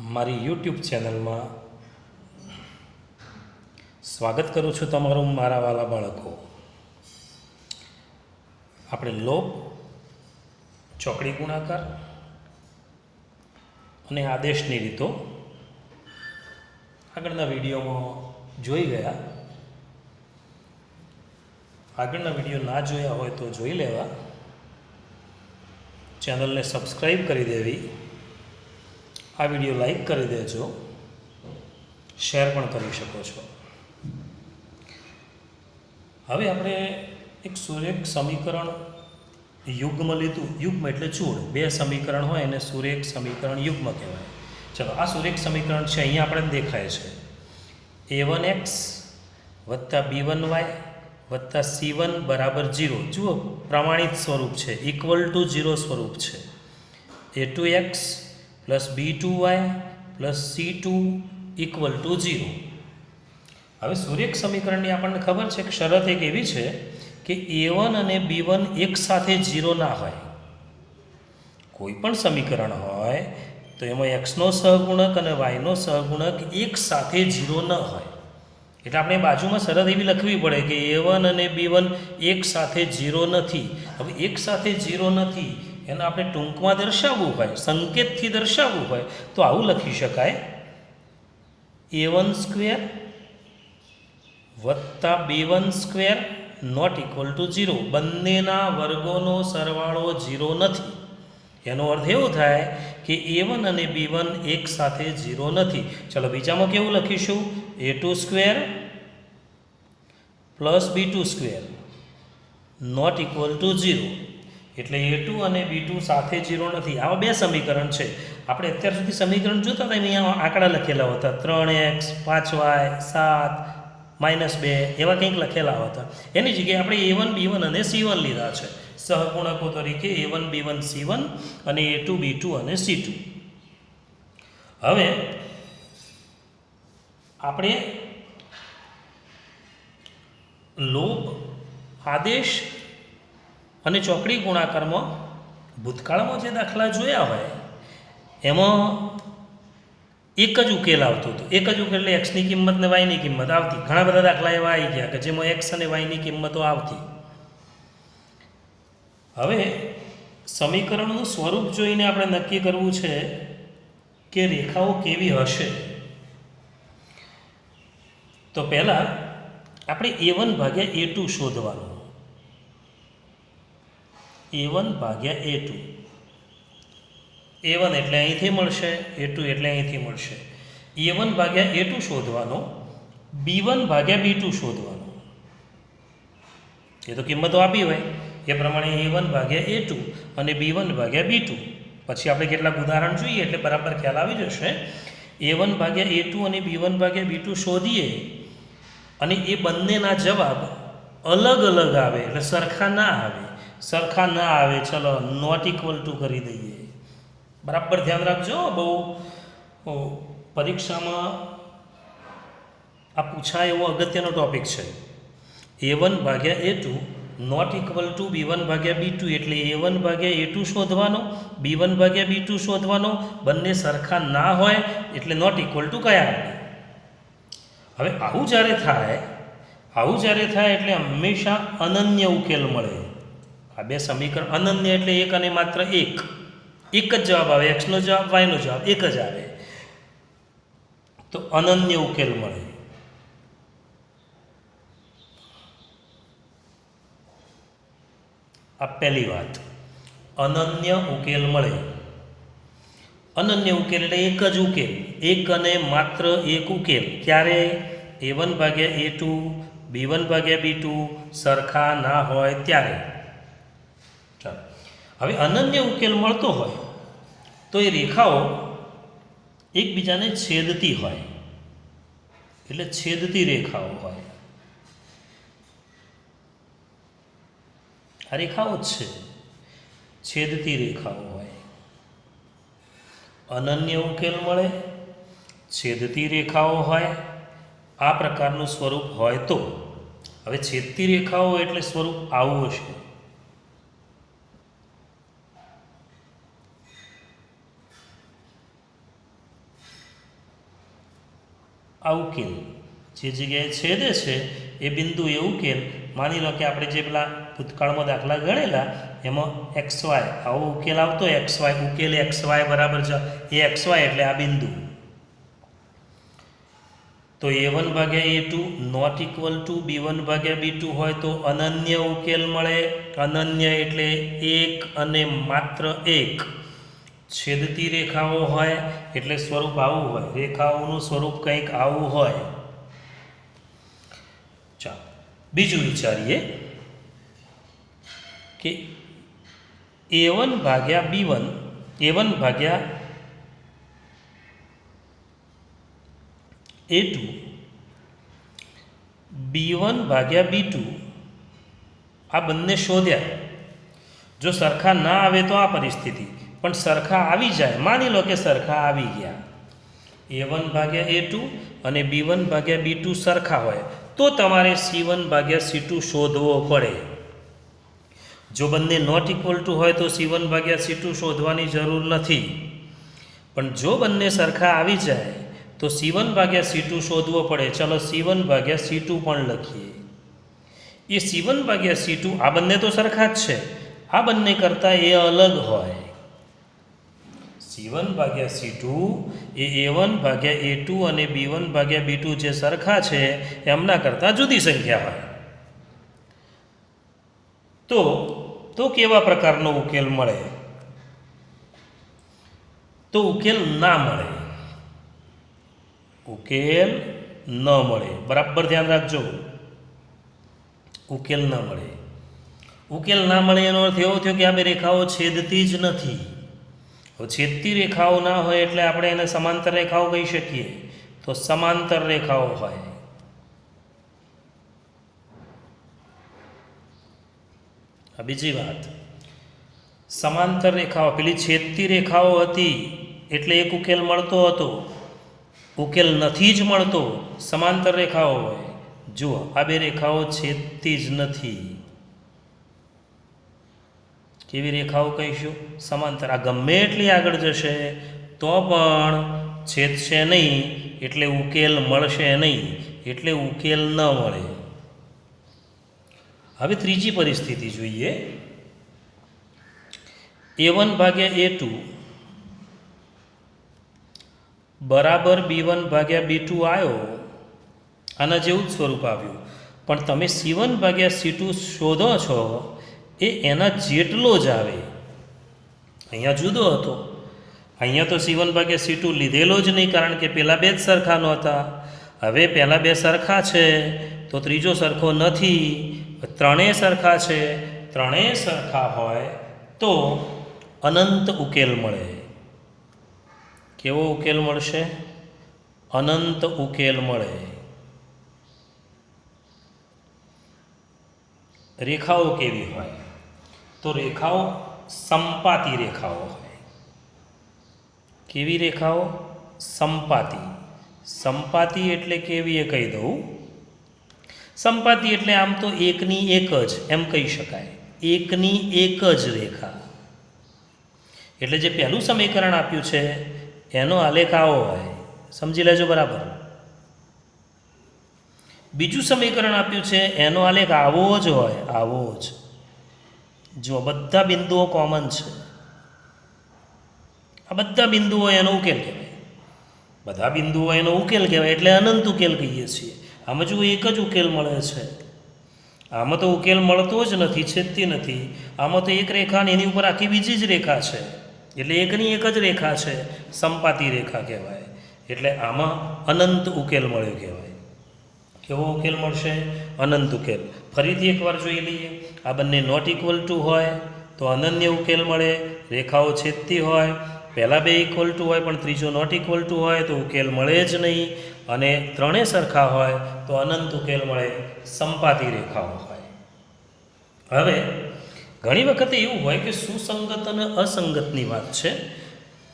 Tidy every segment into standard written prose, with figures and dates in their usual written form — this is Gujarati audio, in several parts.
મારી યુટ્યુબ ચેનલમાં સ્વાગત કરું છું તમારું મારા વાલા બાળકો. આપણે લોપ, ચોકડી ગુણાકાર અને આદેશની રીતો આગળના વિડીયોમાં જોઈ ગયા. આગળના વિડીયો ના જોયા હોય તો જોઈ લેવા. ચેનલને સબસ્ક્રાઈબ કરી દેવી. આ વિડીયો લાઈક કરી દેજો, શેર પણ કરી શકો છો. હવે આપણે એક સુરેખ સમીકરણ યુગ્મ લીધું. યુગ્મ એટલે ચૂળ. બે સમીકરણ હોય એને સુરેખ સમીકરણ યુગ્મ કહેવાય. ચલો, આ સુરેખ સમીકરણ છે, અહીંયા આપણે દેખાય છે a1x વત્તા b1y વત્તા c1 બરાબર 0. જુઓ, પ્રમાણિત સ્વરૂપ છે, ઇક્વલ ટુ 0 સ્વરૂપ છે. a2x plus b2y plus c2 equal to 0. હવે સુરેખ સમીકરણની આપણને ખબર છે કે શરત એક એવી છે કે a1 અને b1 એક સાથે 0 ના હોય. કોઈ પણ સમીકરણ હોય તો એમાં xનો સહગુણક અને yનો સહગુણક એક સાથે 0 ન હોય. એટલે આપણે બાજુમાં શરત એવી લખવી પડે કે a1 અને b1 એક સાથે 0 નથી. હવે એક સાથે 0 નથી એને આપણે ટૂંકમાં દર્શાવવું હોય, સંકેતથી દર્શાવવું હોય તો આવું લખી શકાય: a1 સ્ક્વેર વત્તા b1 square not equal to 0. બંનેના વર્ગોનો સરવાળો 0 નથી. એનો અર્થ એવો થાય કે a1 અને b1 એક સાથે 0 નથી. ચલો, બીજામાં કેવું લખીશું? a2 square plus b2 square not equal to 0. એટલે a2 અને b2 સાથે 0 નથી. આવા બે સમીકરણ છે. આપણે અત્યાર સુધી સમીકરણ જોતા હતા, અહીંયા આંકડા લખેલા હતા, 3x 5y 7 -2 એવા કંઈક લખેલા હતા. એની જગ્યાએ આપણે a1 b1 અને c1 લીધા છે સહગુણકો તરીકે. a1 b1 c1 અને a2 b2 અને c2. હવે આપણે લોપ, આદેશ અને ચોકડી ગુણાકારમાં ભૂતકાળમાં જે દાખલા જોયા હોય એમાં એક જ ઉકેલ આવતો હતો. એક જ ઉકેલ એટલે એક્સની કિંમત ને વાયની કિંમત આવતી. ઘણા બધા દાખલા એવા આવી ગયા કે જેમાં એક્સ અને વાયની કિંમતો આવતી. હવે સમીકરણનું સ્વરૂપ જોઈને આપણે નક્કી કરવું છે કે રેખાઓ કેવી હશે. તો પહેલાં આપણે a1 ભાગ્યા a2 શોધવાનું. a1 ભાગ્યા a2. a1 એટલે અહીંથી મળશે, a2 એટલે અહીંથી મળશે. a1 ભાગ્યા a2 શોધવાનો, b1 ભાગ્યા b2 શોધવાનો. એ તો કિંમતો આપી હોય એ પ્રમાણે a1 ભાગ્યા a2 અને b1 ભાગ્યા b2. પછી આપણે કેટલાક ઉદાહરણ જોઈએ એટલે બરાબર ખ્યાલ આવી જશે. a1 ભાગ્યા a2 અને b1 ભાગ્યા b2 શોધીએ અને એ બંનેના જવાબ અલગ અલગ આવે એટલે સરખા ના આવે. સરખા ના આવે, ચલો નોટ ઇક્વલ ટુ કરી દઈએ. બરાબર ધ્યાન રાખજો. બહુ પરીક્ષામાં આ પૂછાય એવો અગત્યનો ટોપિક છે. a1 ભાગ્યા a2 not equal two b1 ભાગ્યા b2. એટલે a1 ભાગ્યા a2 શોધવાનો, b1 ભાગ્યા b2 શોધવાનો. બંને સરખા ના હોય એટલે નોટ ઇક્વલ ટુ કયા આપણે. હવે આવું જ્યારે થાય એટલે હંમેશા અનન્ય ઉકેલ મળે. આ બે સમીકરણ અનન્ય એટલે એક અને માત્ર એક જ જવાબ આવે. એક્સનો જવાબ, વાયનો જવાબ એક જ આવે તો અનન્ય ઉકેલ મળે. આ પહેલી વાત, અનન્ય ઉકેલ મળે. અનન્ય ઉકેલ એટલે એક જ ઉકેલ, એક અને માત્ર એક ઉકેલ. ક્યારે? a1 ભાગ્યા a2 b1 ભાગ્યા b2 સરખા ના હોય ત્યારે. ચાલો, હવે અનન્ય ઉકેલ મળતો હોય તો એ રેખાઓ એકબીજાને છેદતી હોય એટલે છેદતી રેખાઓ હોય. આ રેખાઓ જ છે, છેદતી રેખાઓ હોય. અનન્ય ઉકેલ મળે, છેદતી રેખાઓ હોય. આ પ્રકારનું સ્વરૂપ હોય તો હવે છેદતી રેખાઓ એટલે સ્વરૂપ આવું હશે. આ ઉકેલ જે જગ્યાએ છેદે છે એ બિંદુ એ ઉકેલ. માની લો કે આપણે જે પેલા ભૂતકાળમાં દાખલા ગણેલા એમાં એક્સ વાય આવો ઉકેલ આવતો, એક્સ વાય ઉકેલ એક્સ વાય બરાબર છે એ એક્સ વાય એટલે આ બિંદુ. તો A1 ભાગ્યા A2 not equal two B1 ભાગ્યા B2 હોય તો અનન્ય ઉકેલ મળે. અનન્ય એટલે એક અને માત્ર એક. છેદતી રેખાઓ હોય એટલે સ્વરૂપ આવું હોય, રેખાઓનું સ્વરૂપ કંઈક આવું હોય. ચાલો બીજું વિચારીએ કે A1 ભાગ્યા B1 A1 ભાગ્યા A2 B1 ભાગ્યા B2 આ બંને શોધ્યા. જો સરખા ના આવે તો આ પરિસ્થિતિ, પણ સરખા આવી જાય, માની લો કે સરખા આવી ગયા, A1 ભાગ્યા A2 અને B1 ભાગ્યા B2 સરખા હોય તો તમારે C1 ભાગ્યા C2 શોધવો પડે. જો બંને નોટ ઇક્વલ ટુ હોય તો C1 ભાગ્યા C2 શોધવાની જરૂર નથી. પણ જો બંને સરખા આવી જાય તો C1 ભાગ્યા C2 શોધવો પડે. ચલો C1 ભાગ્યા C2 પણ લખીએ. એ C1 ભાગ્યા C2 આ બંને તો સરખા જ છે, આ બંને કરતાં એ અલગ હોય. C1 ભાગ્યા C2 એ A1 ભાગ્યા A2 અને B1 ભાગ્યા B2 જે સરખા છે એમના કરતાં જુદી સંખ્યા હોય. તો કેવા પ્રકારનો ઉકેલ મળે? તો ઉકેલ ના મળે. ઉકેલ ન મળે. બરાબર ધ્યાન રાખજો, ઉકેલ ન મળે. ઉકેલ ના મળે એનો અર્થ એવો થયો કે આ બે રેખાઓ છેદતી જ નથી. છેદતી રેખાઓ ના હોય એટલે આપણે એને સમાંતર રેખાઓ કહી શકીએ. તો સમાંતર રેખાઓ હોય. આ બીજી વાત, સમાંતર રેખાઓ, પેલી છેદતી રેખાઓ હતી એટલે એક ઉકેલ મળતો હતો, ઉકેલ નથી જ મળતો, સમાંતર રેખાઓ હોય. જુઓ આ બે રેખાઓ છેદતી જ નથી. કેવી રેખાઓ કહીશું? સમાંતર. આ ગમે એટલી આગળ જશે તો પણ છેદશે નહીં એટલે ઉકેલ મળશે નહીં, એટલે ઉકેલ ન મળે. હવે ત્રીજી પરિસ્થિતિ જોઈએ. A1 ભાગ્યા A2 બરાબર B1 ભાગ્યા B2 આવ્યો, આના જેવું જ સ્વરૂપ આવ્યું. પણ તમે C1 ભાગ્યા C2 શોધો છો એ એના જેટલો જ આવે. અહીંયા જુદો હતો, અહીંયા તો C1 ભાગ્યા C2 લીધેલો જ નહીં, કારણ કે પહેલાં બે જ સરખા નહોતા. હવે પહેલાં બે સરખા છે તો ત્રીજો સરખો નથી, ત્રણેય સરખા છે. ત્રણેય સરખા હોય તો અનંત ઉકેલ મળે. કેવો ઉકેલ મળશે? અનંત ઉકેલ મળે. રેખાઓ કેવી હોય? તો રેખાઓ સંપાતી રેખાઓ હોય. કેવી રેખાઓ? સંપાતી. સંપાતી એટલે કેવી એ કહી દઉં. સંપાતી એટલે આમ તો એકની એક જ એમ કહી શકાય, એકની એક જ રેખા. એટલે જે પહેલું સમીકરણ આપ્યું છે એનો આલેખ આવો હોય, સમજી લેજો બરાબર. બીજું સમીકરણ આપ્યું છે એનો આલેખ આવો જ હોય, આવો જ. જો બધા બિંદુઓ કોમન છે, આ બધા બિંદુઓ એનો ઉકેલ કહેવાય. બધા બિંદુઓ એનો ઉકેલ કહેવાય એટલે અનંત ઉકેલ કહીએ છીએ. આમાં જો એક જ ઉકેલ મળે છે, આમાં તો ઉકેલ મળતો જ નથી, છેદતી નથી. આમાં તો એક રેખા ને એની ઉપર આખી બીજી જ રેખા છે, એટલે એકની એક જ રેખા છે, સંપાતી રેખા કહેવાય. એટલે આમાં અનંત ઉકેલ મળ્યો કહેવાય. કેવો ઉકેલ મળશે? અનંત ઉકેલ. ફરીથી એકવાર જોઈ લઈએ. આ બંને નોટ ઇક્વલ ટુ હોય તો અનન્ય ઉકેલ મળે. રેખાઓ છેદતી હોય, પહેલાં બે ઇક્વલ ટુ હોય પણ ત્રીજો નોટ ઇક્વલ ટુ હોય તો ઉકેલ મળે જ નહીં. અને ત્રણેય સરખા હોય તો અનંત ઉકેલ મળે, સંપાતી રેખાઓ હોય. હવે ઘણી વખતે એવું હોય કે સુસંગત અને અસંગતની વાત છે.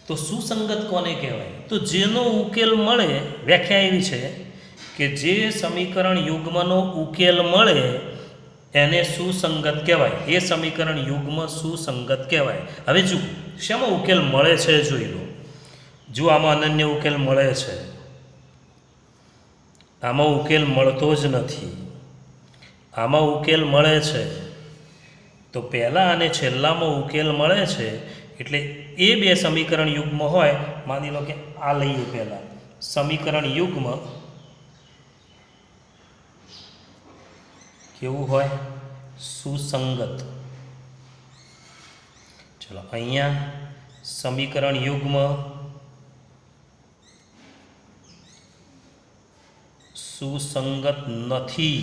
તો સુસંગત કોને કહેવાય? તો જેનો ઉકેલ મળે, વ્યાખ્યા એવી છે કે જે સમીકરણ યુગ્મનો ઉકેલ મળે એને સુસંગત કહેવાય. એ સમીકરણ યુગ્મ સુસંગત કહેવાય. હવે જુઓ શેમાં ઉકેલ મળે છે જોઈ લો. જો આમાં અનન્ય ઉકેલ મળે છે આમાં ઉકેલ મળતો જ નથી. આમાં ઉકેલ મળે છે તો પહેલાં અને છેલ્લામાં ઉકેલ મળે છે એટલે એ બે સમીકરણ યુગ્મ હોય. માની લો કે આ લઈએ પહેલાં સમીકરણ યુગ્મ કેવું હોય? સુસંગત. ચલો અહીંયા સમીકરણ યુગ્મ સુસંગત નથી.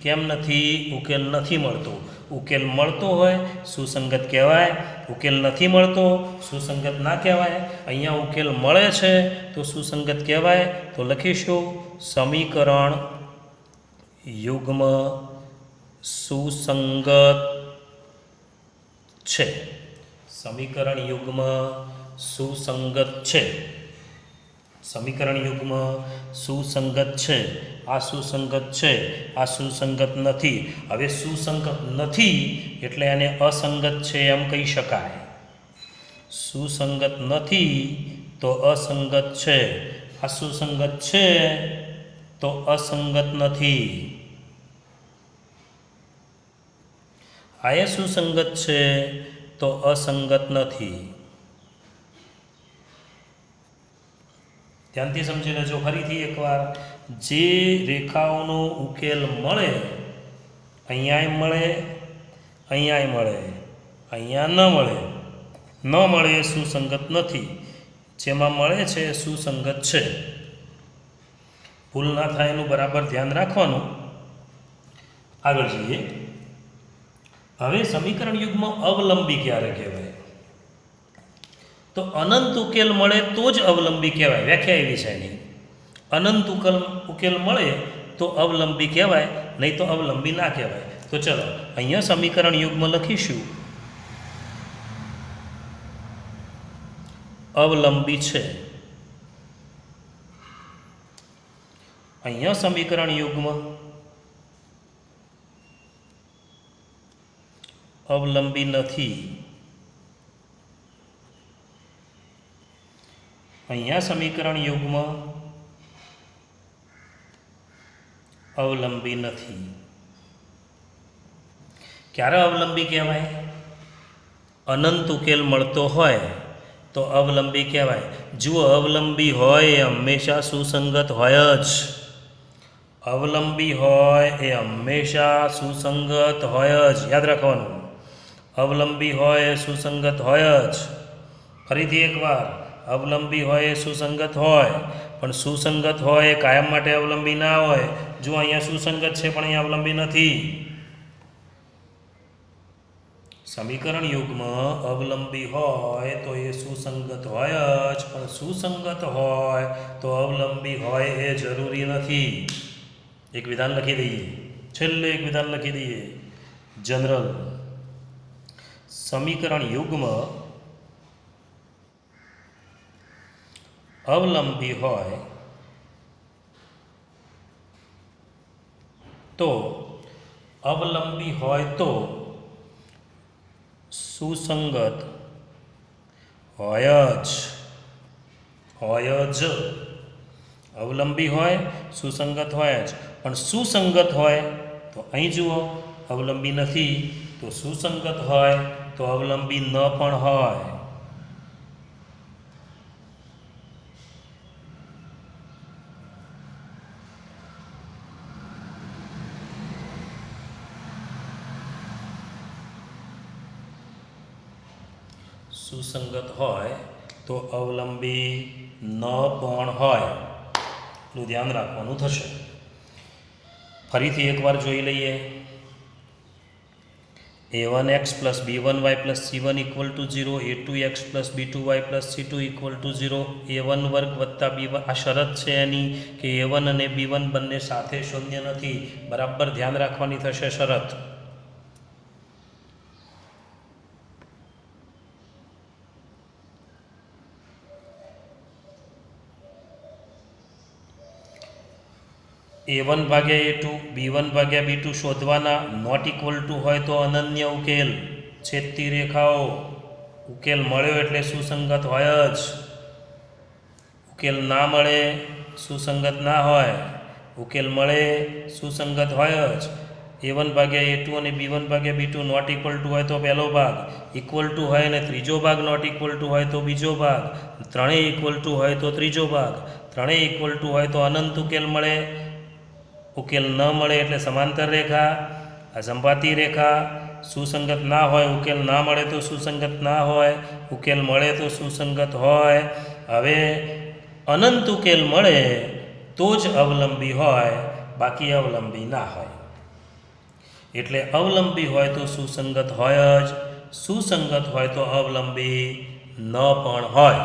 કેમ નથી? ઉકેલ નથી મળતો. ઉકેલ મળતો હોય સુસંગત કહેવાય, ઉકેલ નથી મળતો સુસંગત ના કહેવાય. અહીંયા ઉકેલ મળે છે તો સુસંગત કહેવાય. તો લખીશું સમીકરણ યુગ્મ સુસંગત છે. સમીકરણ યુગ્મ સુસંગત છે. સમીકરણ યુગ્મ સુસંગત છે. આ સુસંગત છે, આ સુસંગત નથી. હવે સુસંગત નથી એટલે એને અસંગત છે એમ કહી શકાય. સુસંગત નથી તો અસંગત છે. આ સુસંગત છે તો અસંગત નથી. આ એ સુસંગત છે તો અસંગત નથી. ધ્યાનથી સમજી લેજો. ફરીથી એકવાર, જે રેખાઓનો ઉકેલ મળે, અહીંયાય મળે, અહીંયાય મળે, અહીંયા ન મળે, ન મળે એ સુસંગત નથી. જેમાં મળે છે એ સુસંગત છે. ભૂલ ના થાય એનું બરાબર ધ્યાન રાખવાનું. આગળ જઈએ. હવે સમીકરણ યુગમાં અવલંબી ક્યારે કહેવાય? તો અનંત ઉકેલ મળે તો જ અવલંબી કહેવાય. વ્યાખ્યા એવી છે એની. અનંત ઉકેલ મળે તો અવલંબી કહેવાય, નહીં તો અવલંબી ના કહેવાય. તો ચલો અહીંયા સમીકરણ યુગમાં લખીશું અવલંબી છે. અહીંયા સમીકરણ યુગમાં અવલંબી નથી. અહીંયા સમીકરણ યુગમાં અવલંબી નથી. ક્યારે અવલંબી કહેવાય? અનંત ઉકેલ મળતો હોય તો અવલંબી કહેવાય. જુઓ, અવલંબી હોય એ હંમેશા સુસંગત હોય જ. અવલંબી હોય એ હંમેશા સુસંગત હોય જ. યાદ રાખવાનું, અવલંબી હોય એ સુસંગત હોય જ. ફરીથી એકવાર, અવલંબી હોય એ સુસંગત હોય, પણ સુસંગત હોય એ કાયમ માટે અવલંબી ના હોય. જો અહીંયા સુસંગત છે પણ અહીંયા અવલંબી નથી. સમીકરણ યુગમાં અવલંબી હોય તો એ સુસંગત હોય જ, પણ સુસંગત હોય તો અવલંબી હોય એ જરૂરી નથી. એક વિધાન લખી દઈએ, છેલ્લે એક વિધાન લખી દઈએ. જનરલ સમીકરણ યુગમાં અવલંબી હોય તો અવલંબી હોય તો સુસંગત હોય જ. અવલંબી હોય સુસંગત હોય જ, પણ સુસંગત હોય તો અહીં જુઓ, અવલંબી નથી તો સુસંગત હોય તો અવલંબી ન પણ હોય. સુસંગત હોય તો અવલંબી ન પણ હોય. એટલું ધ્યાન રાખવાનું થશે. ફરીથી એકવાર જોઈ લઈએ. a1x plus b1y plus c1 equal to 0, a2x plus b2y plus c2 equal to 0, a1 વર્ગ વત્તા b1. આ શરત છે એની કે a1 અને b1 બંને સાથે શૂન્ય નથી. બરાબર ધ્યાન રાખવાની થશે શરત. a1 ભાગ્યા a2, b1 ભાગ્યા b2 શોધવાના. નોટ ઇક્વલ ટુ હોય તો અનન્ય ઉકેલ. છેદતી રેખાઓ. ઉકેલ મળ્યો એટલે સુસંગત હોય જ. ઉકેલ ના મળે સુસંગત ના હોય. ઉકેલ મળે સુસંગત હોય જ. A1 ભાગ્યા A2 અને B1 ભાગ્યા B2 નોટ ઇક્વલ ટુ હોય તો પહેલો ભાગ, ઇક્વલ ટુ હોય અને ત્રીજો ભાગ નોટ ઇક્વલ ટુ હોય તો બીજો ભાગ, ત્રણેય ઇક્વલ ટુ હોય તો ત્રીજો ભાગ, ત્રણેય ઇક્વલ ટુ હોય તો અનંત ઉકેલ મળે. ઉકેલ ન મળે એટલે સમાંતર રેખા, અસંપાતી રેખા. સુસંગત ના હોય, ઉકેલ ના મળે તો સુસંગત ના હોય, ઉકેલ મળે તો સુસંગત હોય. હવે અનંત ઉકેલ મળે તો જ અવલંબી હોય, બાકી અવલંબી ના હોય. એટલે અવલંબી હોય તો સુસંગત હોય જ, સુસંગત હોય તો અવલંબી ન પણ હોય.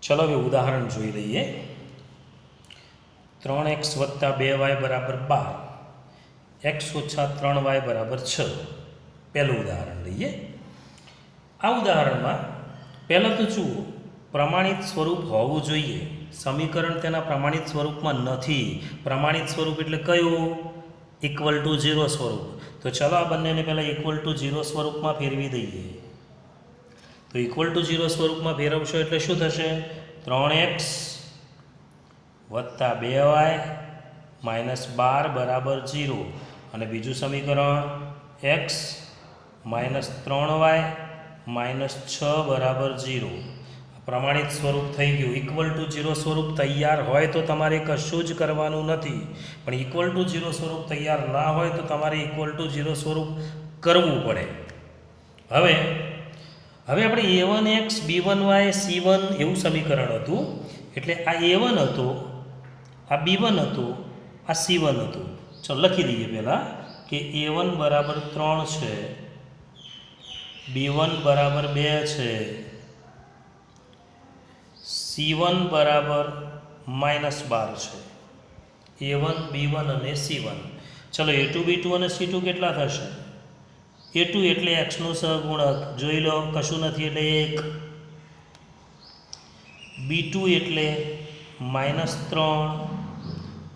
ચલો હવે ઉદાહરણ જોઈ લઈએ. 3x + 2y = 12, x - 3y = 6. પહેલું ઉદાહરણ લઈએ. આ ઉદાહરણમાં પહેલાં તો જુઓ, પ્રમાણિત સ્વરૂપ હોવું જોઈએ. સમીકરણ તેના પ્રમાણિત સ્વરૂપમાં નથી. પ્રમાણિત સ્વરૂપ એટલે કયું? =0 સ્વરૂપ. તો ચલો આ બંનેને પહેલાં =0 સ્વરૂપમાં ફેરવી દઈએ. તો =0 સ્વરૂપમાં ફેરવશો એટલે શું થશે? 3x + 2y - 12 = 0. અને બીજું સમીકરણ x - 3y - 6 = 0. પ્રમાણિત સ્વરૂપ થઈ ગયું. =0 સ્વરૂપ તૈયાર હોય તો તમારે કશું જ કરવાનું નથી, પણ =0 સ્વરૂપ તૈયાર ના હોય તો તમારે =0 સ્વરૂપ કરવું પડે. હવે આપણે a1x b1y c1 એવું સમીકરણ હતું. એટલે આ a1 હતો, આ b1 હતું, આ c1 હતું. ચલો લખી દઈએ પહેલાં કે a1 = 3 છે, b1 = 2 છે, c1 = -12 છે. a1 b1 અને c1. ચલો a2 b2 અને c2 કેટલા થશે? a2 એટલે x નું સહગુણક, જોઈ લો કશું નથી એટલે 1. b2 એટલે -3,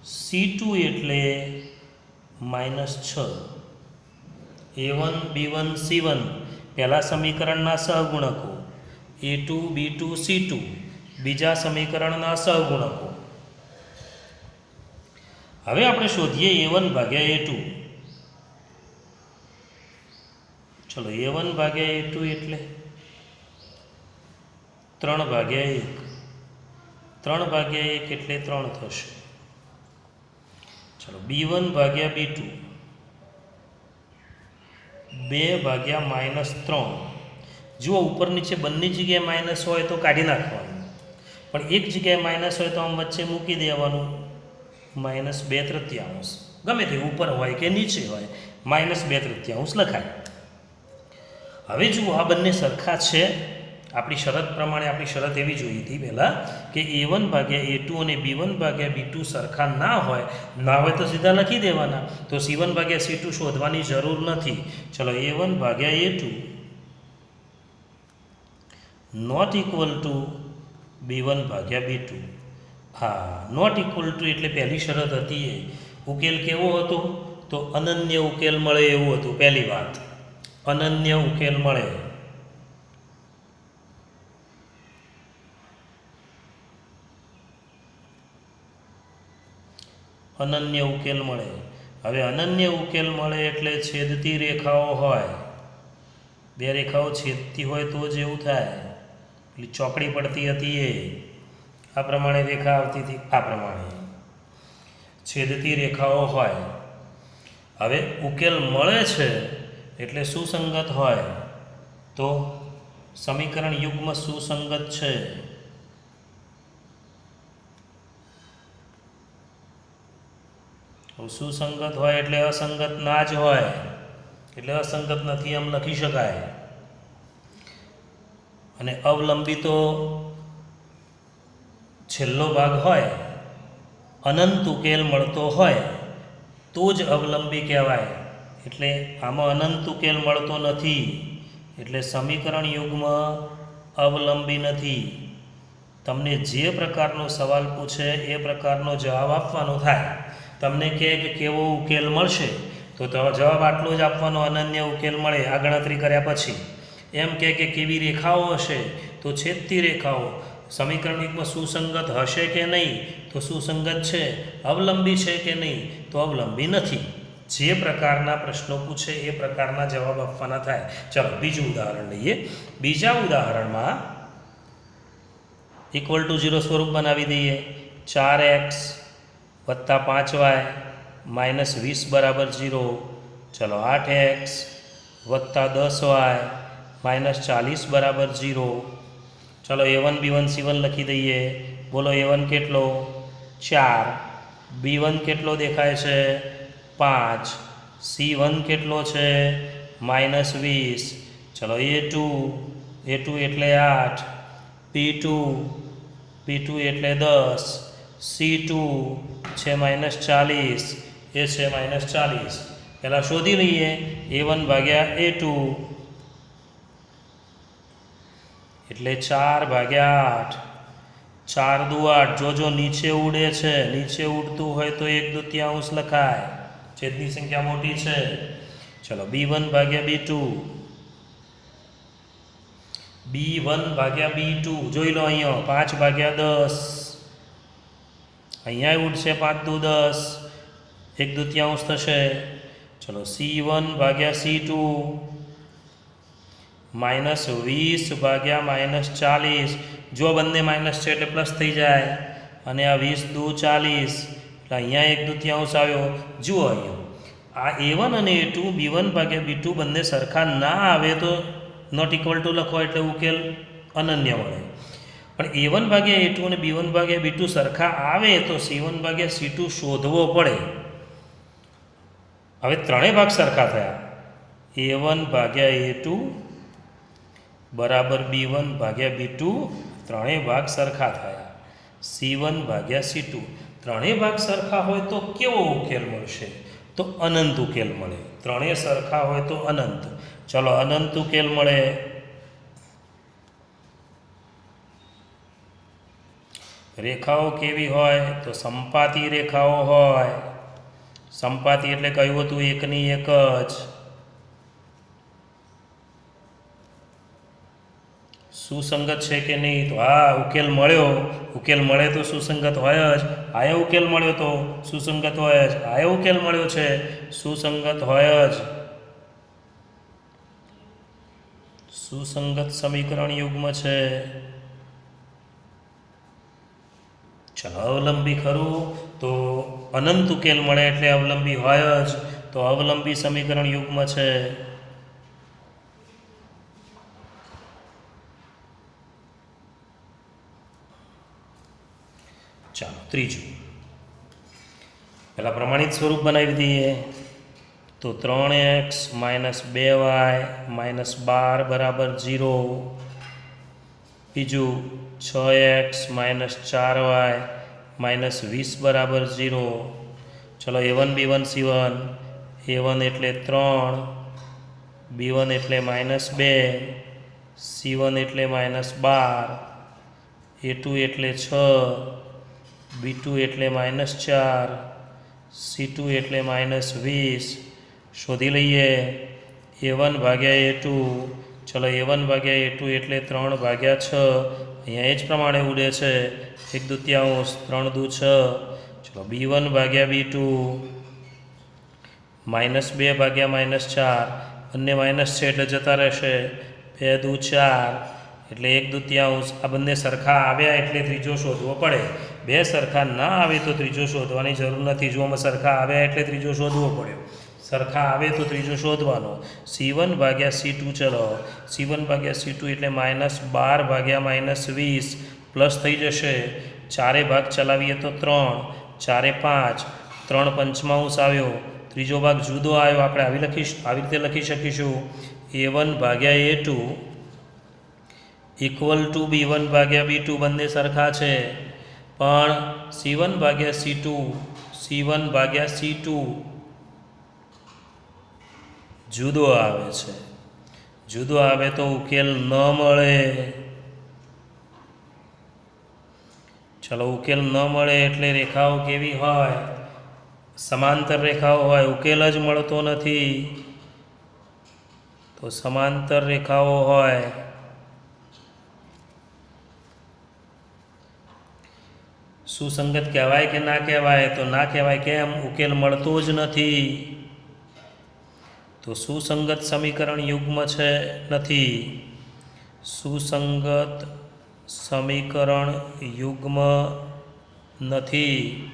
c2 એટલે -6. a1 b1 c1 પહેલા સમીકરણના સહગુણકો, a2 b2 c2 બીજા સમીકરણના સહગુણકો. હવે આપણે શોધીએ a1 ભાગ્યા a2. ચલો a1 ભાગ્યા a2 એટલે 3 ભાગ્યા 1. 3 ભાગ્યા 1 એટલે 3 થશે. ચલો b1 ભાગ્યા b2 2 ભાગ્યા -3. જુઓ ઉપર નીચે બંને જગ્યાએ માઇનસ હોય તો કાઢી નાખવાનું, પણ એક જગ્યાએ માઇનસ હોય તો આમ વચ્ચે મૂકી દેવાનું. -2/3 ગમે તે ઉપર હોય કે નીચે હોય, -2/3 લખાય. હવે જુઓ આ બંને સરખા છે. આપણી શરત પ્રમાણે આપણી શરત એવી જોઈ હતી પહેલાં કે a1 ભાગ્યા a2 અને b1 ભાગ્યા b2 સરખા ના હોય તો સીધા લખી દેવાના. તો c1 ભાગ્યા c2 શોધવાની જરૂર નથી. ચલો a1 ભાગ્યા a2 ≠ b1 ભાગ્યા b2. હા, નોટ ઇક્વલ ટુ એટલે પહેલી શરત હતી એ. ઉકેલ કેવો હતો? તો અનન્ય ઉકેલ મળે એવું હતું. પહેલી વાત, અનન્ય ઉકેલ મળે. અનન્ય ઉકેલ મળે. હવે અનન્ય ઉકેલ મળે એટલે છેદતી રેખાઓ હોય. બે રેખાઓ છેદતી હોય તો જ એવું થાય. એટલે ચોકડી પડતી હતી એ આ પ્રમાણે રેખા આવતી હતી, આ પ્રમાણે છેદતી રેખાઓ હોય. હવે ઉકેલ મળે છે એટલે સુસંગત હોય. તો સમીકરણ યુગ્મ સુસંગત છે. સુસંગત હોય એટલે અસંગત ના જ હોય. એટલે અસંગત નથી એમ લખી શકાય. અને અવલંબી તો છેલ્લો ભાગ હોય, અનંત ઉકેલ મળતો હોય તો જ અવલંબી કહેવાય. એટલે આમાં અનંત ઉકેલ મળતો નથી, એટલે સમીકરણ યુગ્મ અવલંબી નથી. તમને જે પ્રકારનો સવાલ પૂછે એ પ્રકારનો જવાબ આપવાનો થાય. તમને કહે કે કેવો ઉકેલ મળશે તો જવાબ આટલો જ આપવાનો, અનન્ય ઉકેલ મળે આ ગણતરી કર્યા પછી. એમ કે કેવી રેખાઓ હશે તો છેદતી રેખાઓ. સમીકરણ એકમાં સુસંગત હશે કે નહીં તો સુસંગત છે. અવલંબી છે કે નહીં તો અવલંબી નથી. જે પ્રકારના પ્રશ્નો પૂછે એ પ્રકારના જવાબ આપવાના થાય. ચાલો બીજું ઉદાહરણ લઈએ. બીજા ઉદાહરણમાં ઇક્વલ ટુ 0 સ્વરૂપ બનાવી દઈએ. 4x વત્તા 5y માઇનસ 20 બરાબર 0. ચલો 8x વત્તા 10y માઇનસ 40 બરાબર 0. ચલો a1 b1 c1 લખી દઈએ. બોલો a1 કેટલો? 4. b1 કેટલો દેખાય છે? 5. c1 કેટલો છે? માઇનસ 20. ચલો a2 એટલે 8. p2 એટલે 10. c2 છે માઇનસ 40. એ છે માઇનસ 40. પહેલાં શોધી લઈએ a1 ભાગ્યા a2 એટલે 4 ભાગ્યા 8. 4 દુ 8. જોજો નીચે ઉડે છે, નીચે ઉડતું હોય તો 1/2 લખાય. છેદની સંખ્યા મોટી છે. ચલો b1 ભાગ્યા b2. b1 ભાગ્યા b2 જોઈ લો અહીંયા 5 ભાગ્યા 10. અહીંયા ઉડશે 5 દુ 10. 1/2 થશે. ચલો c1 ભાગ્યા c2 માઇનસ 20 ભાગ્યા માઇનસ 40. જો બંને માઇનસ છે એટલે પ્લસ થઈ જાય. અને આ 20 દુ 40 એટલે અહીંયા 1/2 આવ્યો. જુઓ અહીંયા આ a1 અને a2 b1 ભાગ્યા b2 બંને સરખા ના આવે તો નોટ ઇક્વલ ટુ લખો એટલે ઉકેલ અનન્ય મળે. પણ a1 ભાગ્યા a2 અને b1 ભાગ્યા b2 સરખા આવે તો c1 ભાગ્યા c2 શોધવો પડે. હવે ત્રણેય ભાગ સરખા થયા. a1 ભાગ્યા a2 બરાબર b1 ભાગ્યા b2 ત્રણેય ભાગ સરખા થયા. c1 ભાગ્યા c2 ત્રણેય ભાગ સરખા હોય તો કેવો ઉકેલ મળશે? તો અનંત ઉકેલ મળે. ત્રણેય સરખા હોય તો અનંત. ચલો અનંત ઉકેલ મળે. રેખાઓ કેવી હોય? તો સંપાતી રેખાઓ હોય. સંપાતી એટલે કહ્યું હતું એકની એક જ. સુસંગત છે કે નહીં? તો હા ઉકેલ મળ્યો. ઉકેલ મળે તો સુસંગત હોય જ. આયો ઉકેલ મળ્યો તો સુસંગત હોય જ. આયો ઉકેલ મળ્યો છે સુસંગત હોય જ. સુસંગત સમીકરણ યુગ્મ છે. ચલો અવલંબી ખરું તો અનંત ઉકેલ મળે એટલે અવલંબી હોય જ. તો અવલંબી સમીકરણ યુગ્મ છે. ચાલો ત્રીજું. પહેલાં પ્રમાણિત સ્વરૂપ બનાવી દઈએ. તો 3x માઇનસ 2y માઇનસ 12 બરાબર 0. બીજું 6x માઇનસ 4y માઇનસ 20 બરાબર 0. ચલો a1 b1 c1. a1 એટલે 3, b1 એટલે માઇનસ 2, c1 એટલે માઇનસ 12, a2 એટલે 6, b2 એટલે માઇનસ 4, c2 એટલે માઇનસ 20. શોધી લઈએ a1 ભાગ્યા a2. ચલો a1 ભાગ્યા a2 એટલે 3 ભાગ્યા 6. અહીંયા એ જ પ્રમાણે ઉડે છે 1/2 3 દુ 6. ચલો b1 ભાગ્યા b2 માઇનસ 2 ભાગ્યા માઇનસ 4. બંને માઇનસ છે એટલે જતા રહેશે 2 દુ 4 એટલે 1/2. આ બંને સરખા આવ્યા એટલે ત્રીજો શોધવો પડે. બે સરખા ના આવે તો ત્રીજો શોધવાની જરૂર નથી. જો આમાં સરખા આવ્યા એટલે ત્રીજો શોધવો પડ્યો. સરખા આવે તો ત્રીજો શોધવાનો. c1 ભાગ્યા c2. ચલો c1 ભાગ્યા c2 એટલે માઇનસ 12 ભાગ્યા માઇનસ 20 પ્લસ થઈ જશે. ચારે ભાગ ચલાવીએ તો 3, 4 5, 3 પંચમાંશ આવ્યો. ત્રીજો ભાગ જુદો આવ્યો. આપણે આવી રીતે લખી શકીશું a1 ભાગ્યા a2 ઇક્વલ ટુ b1 ભાગ્યા b2. બંને સરખા છે પણ c1 ભાગ્યા c2 c1 ભાગ્યા c2 જુદો આવે છે. જુદો આવે તો ઉકેલ ન મળે. ચલો ઉકેલ ન મળે એટલે રેખાઓ કેવી હોય? સમાંતર રેખાઓ હોય. ઉકેલ જ મળતો નથી. તો સમાંતર રેખાઓ હોય સુસંગત કહેવાય કે ના કહેવાય? તો ના કહેવાય. કેમ? ઉકેલ મળતો જ નથી. તો સુસંગત સમીકરણ યુગ્મ છે નથી. સુસંગત સમીકરણ યુગ્મ નથી.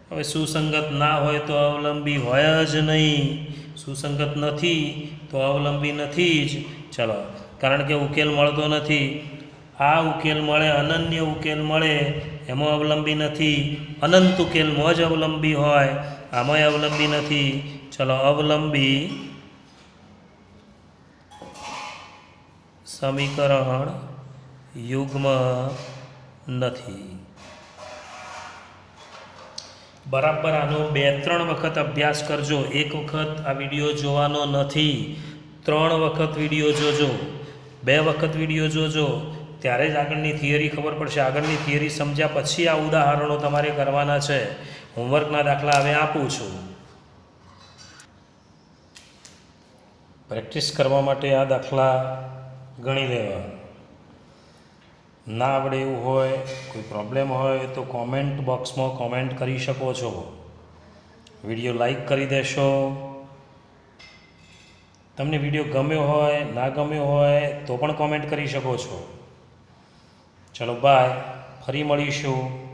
હવે સુસંગત ના હોય તો અવલંબી હોય જ નહીં. સુસંગત નથી તો અવલંબી નથી જ. ચલો, કારણ કે ઉકેલ મળતો નથી. આ ઉકેલ મળે, અનન્ય ઉકેલ મળે, એમાં અવલંબી નથી. અનંત ઉકેલમાં જ અવલંબી હોય, આમાંય અવલંબી નથી. ચલો, અવલંબી સમીકરણ યુગ્મ નથી. બરાબર આનો 2-3 વખત અભ્યાસ કરજો. એક વખત આ વિડીયો જોવાનો નથી, 3 વખત વિડીયો જોજો. 2 વખત વિડીયો જોજો, ત્યારે જ આગળની થિયરી ખબર પડશે. આગળની થિયરી સમજ્યા પછી આ ઉદાહરણો તમારે કરવાના છે. હોમવર્કના દાખલા હવે આપું છું. પ્રેક્ટિસ કરવા માટે આ દાખલા ગણી લેવા. ના આવડે એવું હોય, કોઈ પ્રોબ્લેમ હોય તો કોમેન્ટ બોક્સમાં કોમેન્ટ કરી શકો છો. વિડીયો લાઈક કરી દેશો. તમને વિડીયો ગમ્યો હોય, ના ગમ્યો હોય તો પણ કોમેન્ટ કરી શકો છો. ચલો બાય, ફરી મળીશું.